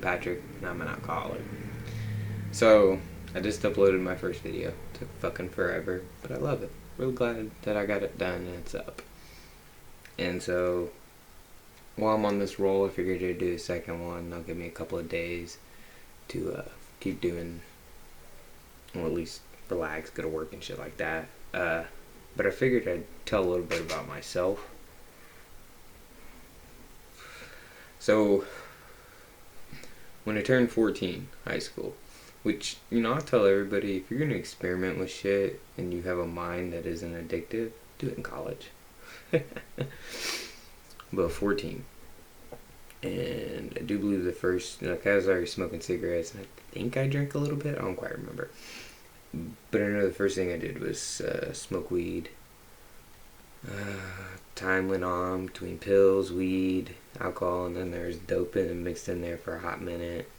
Patrick, and I'm an alcoholic. So, I just uploaded my first video. Took fucking forever, but I love it. Really glad that I got it done and it's up. And so, while I'm on this roll, I figured to do a second one. That'll give me a couple of days to keep doing, or at least relax, go to work and shit like that. But I figured I'd tell a little bit about myself. So, when I turned 14, high school, which, I tell everybody, if you're going to experiment with shit and you have a mind that isn't addictive, do it in college. But 14. And I do believe the first, I was already smoking cigarettes, and I think I drank a little bit. I don't quite remember. But I know the first thing I did was smoke weed. Time went on between pills, weed, alcohol, and then there's dope mixed in there for a hot minute.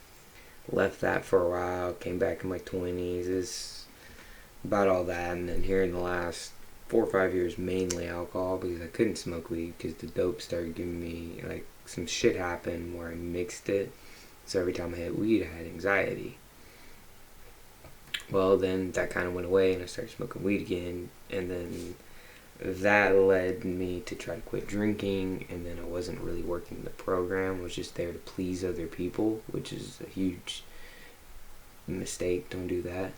Left that for a while, came back in my 20s. It's about all that, and then here in the last 4 or 5 years, mainly alcohol, because I couldn't smoke weed because the dope started giving me, some shit happened where I mixed it. So every time I hit weed, I had anxiety. Well, then that kind of went away, and I started smoking weed again, and then that led me to try to quit drinking, and then I wasn't really working the program. I was just there to please other people, which is a huge mistake. Don't do that.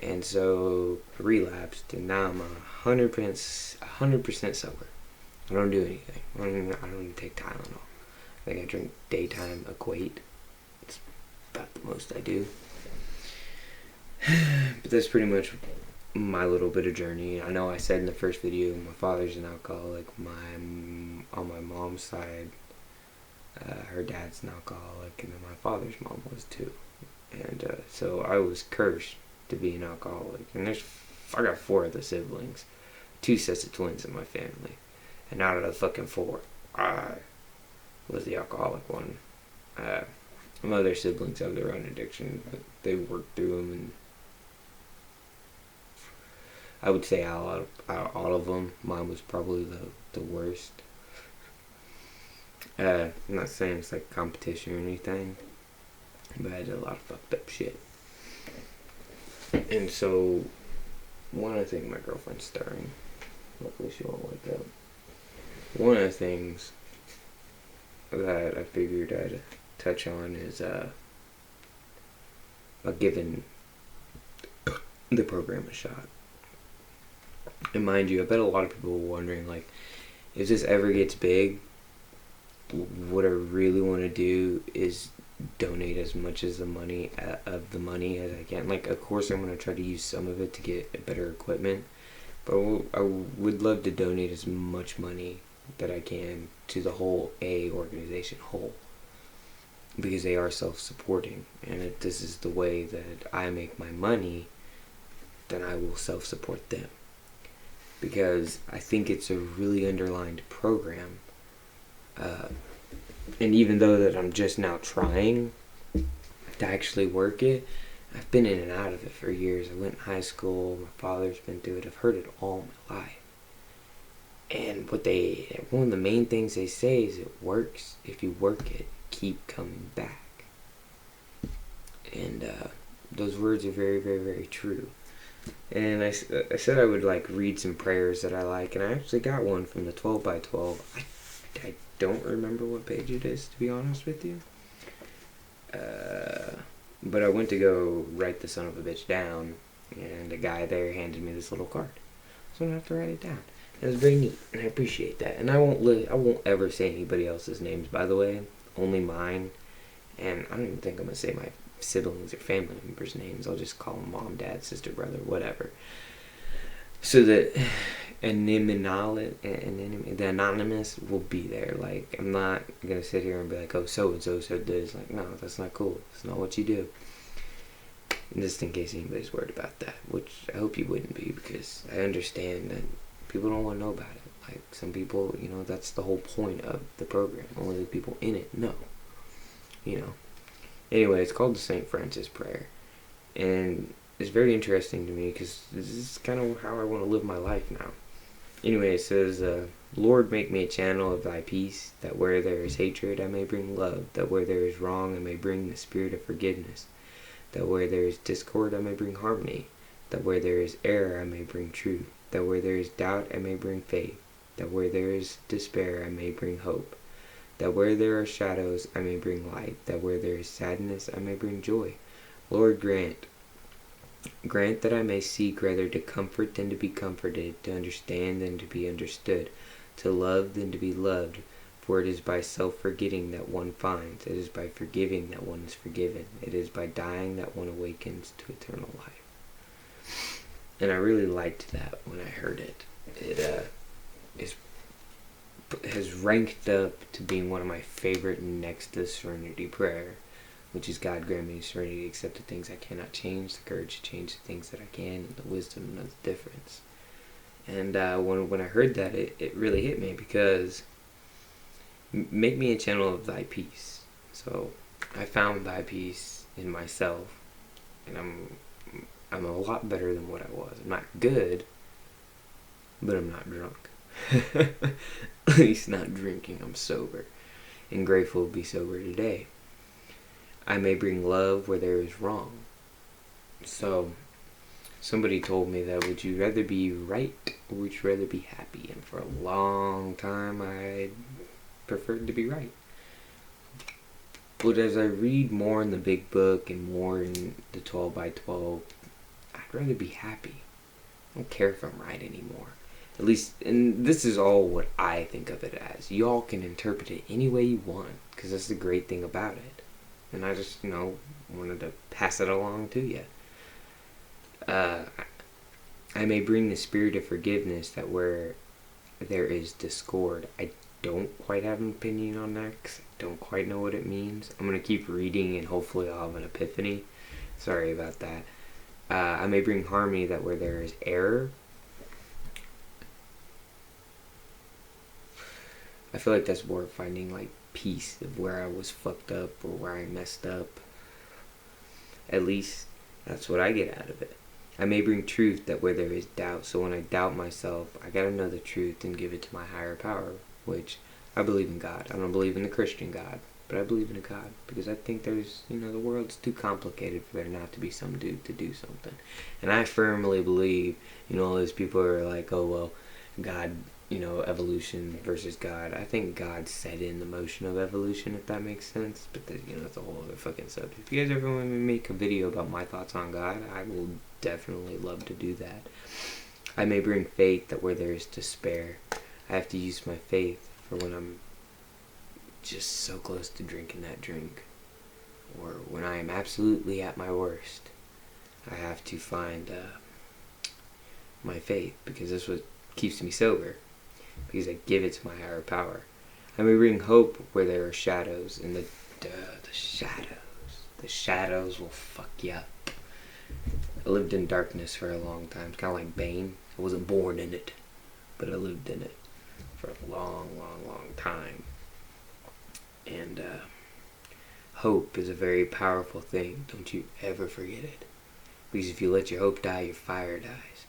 And so I relapsed, and now I'm 100% sober. I don't do anything. I don't even take Tylenol. I think I drink daytime Equate. It's about the most I do. But that's pretty much my little bit of journey. I know I said in the first video, my father's an alcoholic. On my mom's side, her dad's an alcoholic, and then my father's mom was too. And so I was cursed to be an alcoholic. And I got 4 other siblings, 2 sets of twins in my family, and out of the fucking 4, I was the alcoholic one. My other siblings have their own addiction, but they work through them, and I would say out of all of them, mine was probably the worst. I'm not saying it's like competition or anything, but I did a lot of fucked up shit. And so, I think my girlfriend's stirring. Hopefully she won't wake up. One of the things that I figured I'd touch on is giving the program a shot. And mind you, I bet a lot of people are wondering, if this ever gets big, what I really want to do is donate as much of the money as I can. Of course, I'm going to try to use some of it to get better equipment, but I would love to donate as much money that I can to the whole organization whole, because they are self-supporting, and if this is the way that I make my money, then I will self-support them, because I think it's a really underlined program. And even though that I'm just now trying to actually work it, I've been in and out of it for years. I went in high school, my father's been through it, I've heard it all my life. And one of the main things they say is it works if you work it, keep coming back. And those words are very, very, very true. And I said I would read some prayers that I like, and I actually got one from the 12 by 12. I don't remember what page it is, to be honest with you. But I went to go write the son of a bitch down, and a guy there handed me this little card, so I don't have to write it down. It was very neat, and I appreciate that. And I won't ever say anybody else's names, by the way, only mine. And I don't even think I'm gonna say my siblings or family members' names. I'll just call them mom, dad, sister, brother, whatever. So that the anonymous will be there. I'm not gonna sit here and be like, oh, so and so said this. No, that's not cool. It's not what you do. And just in case anybody's worried about that, which I hope you wouldn't be, because I understand that people don't want to know about it. Some people, that's the whole point of the program. Only the people in it know. Anyway, it's called the St. Francis Prayer. And it's very interesting to me because this is kind of how I want to live my life now. Anyway, it says, Lord, make me a channel of thy peace, that where there is hatred I may bring love, that where there is wrong I may bring the spirit of forgiveness, that where there is discord I may bring harmony, that where there is error I may bring truth, that where there is doubt I may bring faith, that where there is despair I may bring hope, that where there are shadows I may bring light, that where there is sadness I may bring joy. Lord, grant that I may seek rather to comfort than to be comforted, to understand than to be understood, to love than to be loved, for it is by self-forgetting that one finds, it is by forgiving that one is forgiven, it is by dying that one awakens to eternal life. And I really liked that when I heard it. It has ranked up to being one of my favorite next to Serenity prayer, which is God grant me serenity to accept the things I cannot change, the courage to change the things that I can, and the wisdom to know the difference. And when I heard that, it really hit me, because make me a channel of thy peace. So I found thy peace in myself, and I'm a lot better than what I was. I'm not good, but I'm not drunk. At least not drinking. I'm sober, and grateful to be sober today. I may bring love where there is wrong. So somebody told me that, would you rather be right or would you rather be happy? And for a long time I preferred to be right. But as I read more in the big book and more in the 12 by 12, I'd rather be happy. I don't care if I'm right anymore. At least, and this is all what I think of it as. Y'all can interpret it any way you want, because that's the great thing about it. And I just, wanted to pass it along to you. I may bring the spirit of forgiveness, that where there is discord. I don't quite have an opinion on that, because I don't quite know what it means. I'm going to keep reading and hopefully I'll have an epiphany. Sorry about that. I may bring harmony, that where there is error. I feel like that's more finding like peace of where I was fucked up or where I messed up. At least that's what I get out of it. I may bring truth, that where there is doubt. So when I doubt myself, I gotta know the truth and give it to my higher power, which I believe in God. I don't believe in the Christian God, but I believe in a God, because I think there's, the world's too complicated for there not to be some dude to do something. And I firmly believe, all those people are like, oh, well, God, evolution versus God. I think God set in the motion of evolution, if that makes sense. But that's a whole other fucking subject. If you guys ever want me to make a video about my thoughts on God, I will definitely love to do that. I may bring faith, that where there is despair, I have to use my faith for when I'm just so close to drinking that drink, or when I am absolutely at my worst. I have to find my faith, because that's what keeps me sober, because I give it to my higher power. I may bring hope where there are shadows, and the shadows will fuck you up. I lived in darkness for a long time. It's kind of like Bane. I wasn't born in it, but I lived in it for a long, long, long time. And hope is a very powerful thing. Don't you ever forget it. Because if you let your hope die, your fire dies.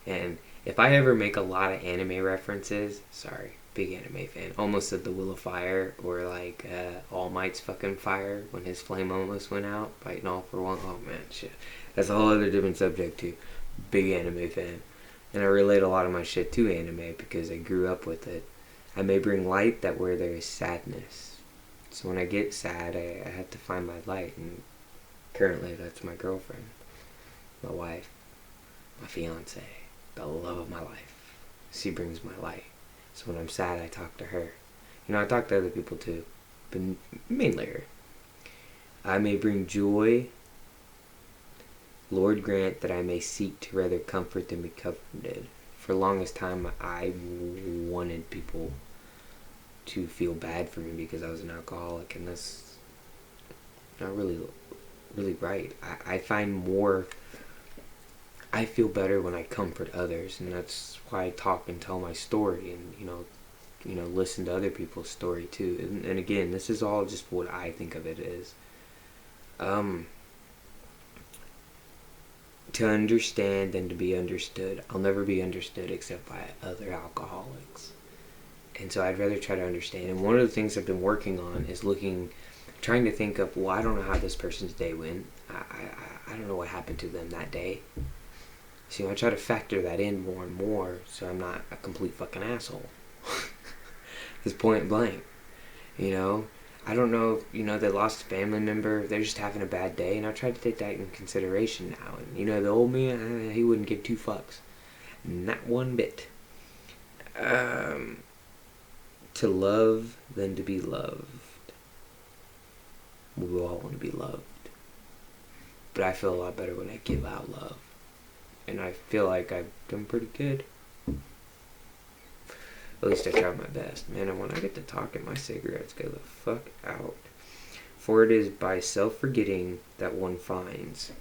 And if I ever make a lot of anime references, sorry, big anime fan, almost said the Will of Fire, or like All Might's fucking fire when his flame almost went out, fighting all for one. Oh man, shit. That's a whole other different subject too. Big anime fan. And I relate a lot of my shit to anime because I grew up with it. I may bring light, that where there is sadness. So when I get sad, I have to find my light, and currently that's my girlfriend, my wife, my fiance, the love of my life. She brings my light. So when I'm sad, I talk to her. I talk to other people too, but mainly her. I may bring joy. Lord, grant that I may seek to rather comfort than be comforted. For the longest time, I wanted people to feel bad for me because I was an alcoholic, and that's not really right. I find more, I feel better when I comfort others, and that's why I talk and tell my story, and listen to other people's story too. And again, this is all just what I think of it as. To understand and to be understood. I'll never be understood except by other alcoholics. And so I'd rather try to understand. And one of the things I've been working on is trying to think of, well, I don't know how this person's day went. I don't know what happened to them that day. So I try to factor that in more and more so I'm not a complete fucking asshole. It's point blank. I don't know if, they lost a family member, they're just having a bad day, and I try to take that in consideration now. And, the old man, he wouldn't give two fucks. Not one bit. To love than to be loved. We all want to be loved. But I feel a lot better when I give out love. And I feel like I've done pretty good. At least I tried my best. Man, and when I get to talking, my cigarettes go the fuck out. For it is by self-forgetting that one finds.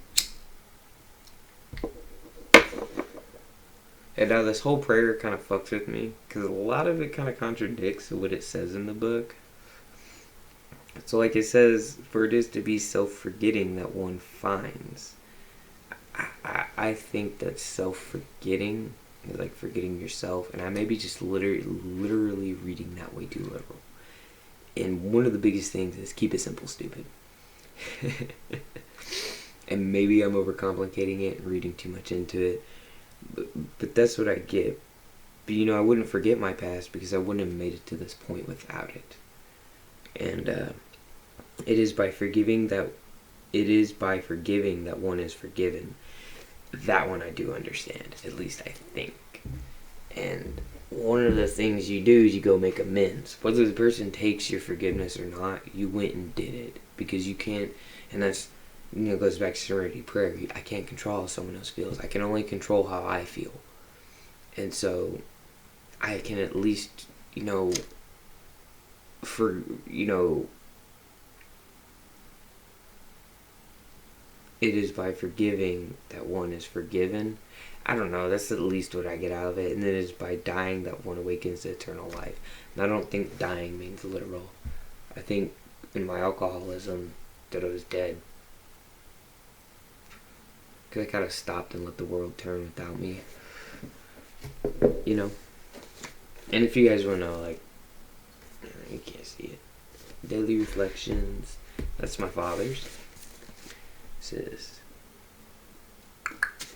And now this whole prayer kind of fucks with me, because a lot of it kind of contradicts what it says in the book. So like it says, for it is to be self-forgetting that one finds. I think that self-forgetting is like forgetting yourself, and I may be just literally reading that way too literal. And one of the biggest things is keep it simple, stupid. And maybe I'm overcomplicating it and reading too much into it. But that's what I get. But I wouldn't forget my past because I wouldn't have made it to this point without it. And it is by forgiving that one is forgiven. That one I do understand, at least I think. And one of the things you do is you go make amends. Whether the person takes your forgiveness or not, you went and did it. Because you can't, and that's, goes back to serenity prayer. I can't control how someone else feels. I can only control how I feel. And so, I can at least, it is by forgiving that one is forgiven. I don't know, that's at least what I get out of it. And then it is by dying that one awakens to eternal life. And I don't think dying means literal. I think in my alcoholism that I was dead. Because I kind of stopped and let the world turn without me. And if you guys want to know, you can't see it. Daily Reflections. That's my father's. This is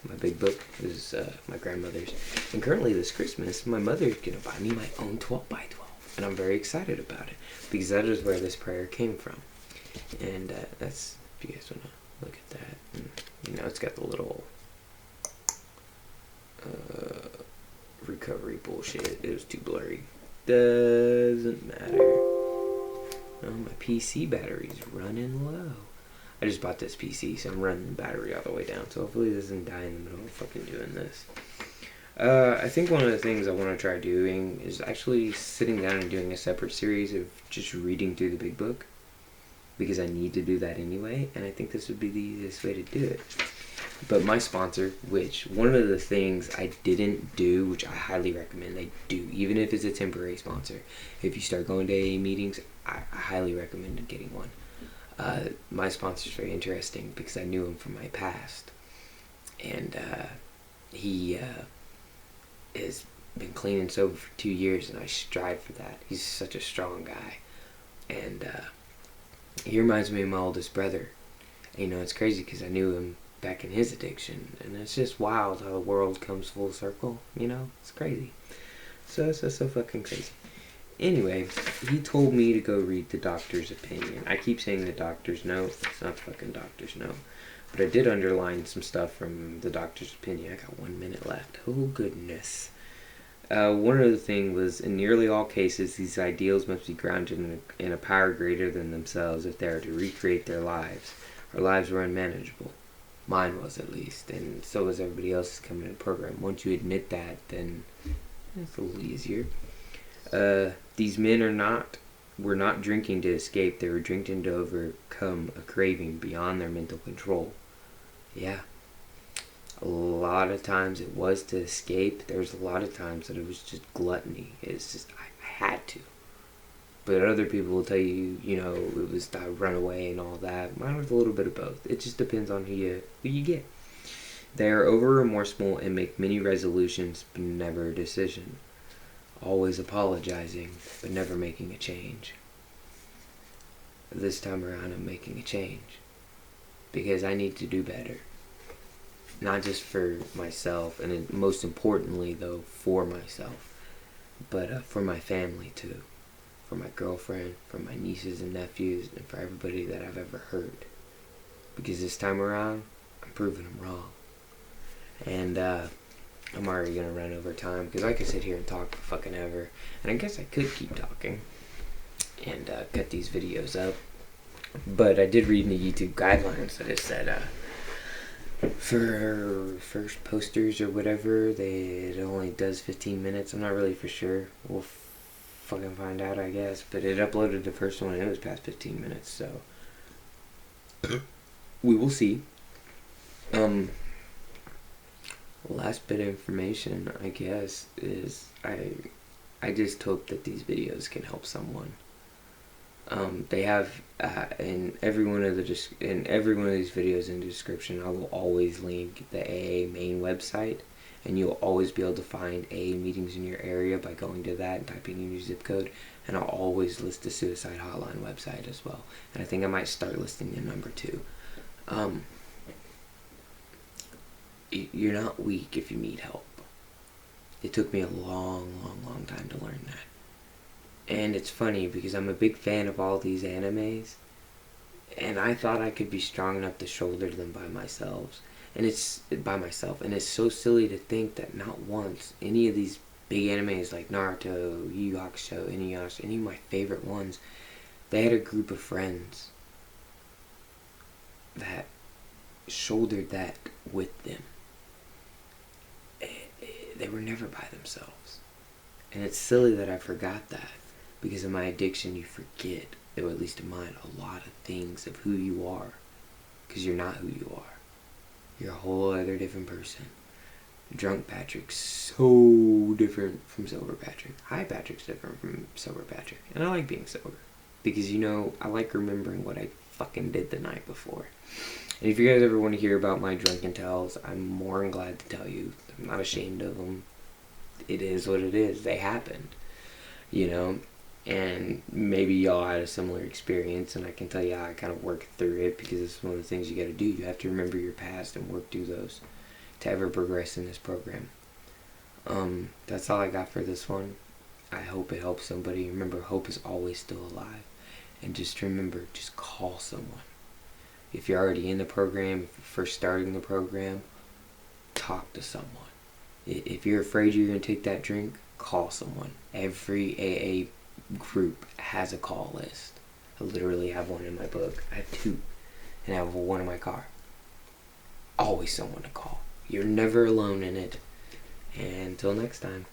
my big book. This is my grandmother's. And currently this Christmas, my mother's going to buy me my own 12 by 12. And I'm very excited about it. Because that is where this prayer came from. And that's, if you guys want to look at that. And, it's got the little recovery bullshit. It was too blurry. Doesn't matter. Oh, my PC battery's running low. I just bought this PC, so I'm running the battery all the way down. So hopefully it doesn't die in the middle of fucking doing this. I think one of the things I want to try doing is actually sitting down and doing a separate series of just reading through the big book. Because I need to do that anyway, and I think this would be the easiest way to do it. But my sponsor, which one of the things I didn't do, which I highly recommend they do, even if it's a temporary sponsor. If you start going to AA meetings, I highly recommend getting one. My sponsor is very interesting because I knew him from my past. And he has been clean and sober for 2 years, and I strive for that. He's such a strong guy. And he reminds me of my oldest brother. And, it's crazy because I knew him back in his addiction. And it's just wild how the world comes full circle. It's crazy. So fucking crazy. Anyway, he told me to go read the doctor's opinion. I keep saying the doctor's note. It's not the fucking doctor's note. But I did underline some stuff from the doctor's opinion. I got 1 minute left. Oh, goodness. One of the things was, in nearly all cases, these ideals must be grounded in a power greater than themselves if they are to recreate their lives. Our lives were unmanageable. Mine was, at least. And so was everybody else's coming in the program. Once you admit that, then it's a little easier. These men were not drinking to escape. They were drinking to overcome a craving beyond their mental control. Yeah. A lot of times it was to escape. There was a lot of times that it was just gluttony. It's just, I had to. But other people will tell you, it was to run away and all that. Mine was a little bit of both. It just depends on who you get. They are over remorseful and make many resolutions, but never a decision. always apologizing, but never making a change. This time around, I'm making a change. Because I need to do better. Not just for myself, and most importantly, though, for myself, but for my family, too. For my girlfriend, for my nieces and nephews, and for everybody that I've ever hurt. Because this time around, I'm proving them wrong. And I'm already going to run over time, because I could sit here and talk for fucking ever. And I guess I could keep talking and cut these videos up. But I did read in the YouTube guidelines that it said for first posters or whatever, it only does 15 minutes. I'm not really for sure. We'll fucking find out, I guess. But it uploaded the first one and it was past 15 minutes, so we will see. Last bit of information, I guess, is I just hope that these videos can help someone. They have in every one of these videos in the description, I will always link the AA main website, and you'll always be able to find AA meetings in your area by going to that and typing in your zip code. And I'll always list the suicide hotline website as well. And I think I might start listing the number too. You're not weak if you need help. It took me a long time to learn that. And it's funny because I'm a big fan of all these animes, and I thought I could be strong enough to shoulder them by myself. And it's so silly to think that not once any of these big animes like Naruto, Yu Yu Hakusho, Inuyasha, any of my favorite ones, they had a group of friends that shouldered that with them. They were never by themselves. And it's silly that I forgot that. Because of my addiction, you forget, or at least in mine, a lot of things of who you are. Because you're not who you are. You're a whole other different person. Drunk Patrick's so different from sober Patrick. High Patrick's different from sober Patrick. And I like being sober. Because, I like remembering what I fucking did the night before. And if you guys ever want to hear about my drunken tells, I'm more than glad to tell you. I'm not ashamed of them. It is what it is. They happened. And maybe y'all had a similar experience, and I can tell you how I kind of worked through it, because it's one of the things you got to do. You have to remember your past and work through those to ever progress in this program. That's all I got for this one. I hope it helps somebody. Remember, hope is always still alive. And just remember, just call someone. If you're already in the program, if you're first starting the program, talk to someone. If you're afraid you're going to take that drink, call someone. Every AA group has a call list. I literally have one in my book. I have 2, and I have one in my car. Always someone to call. You're never alone in it. And until next time.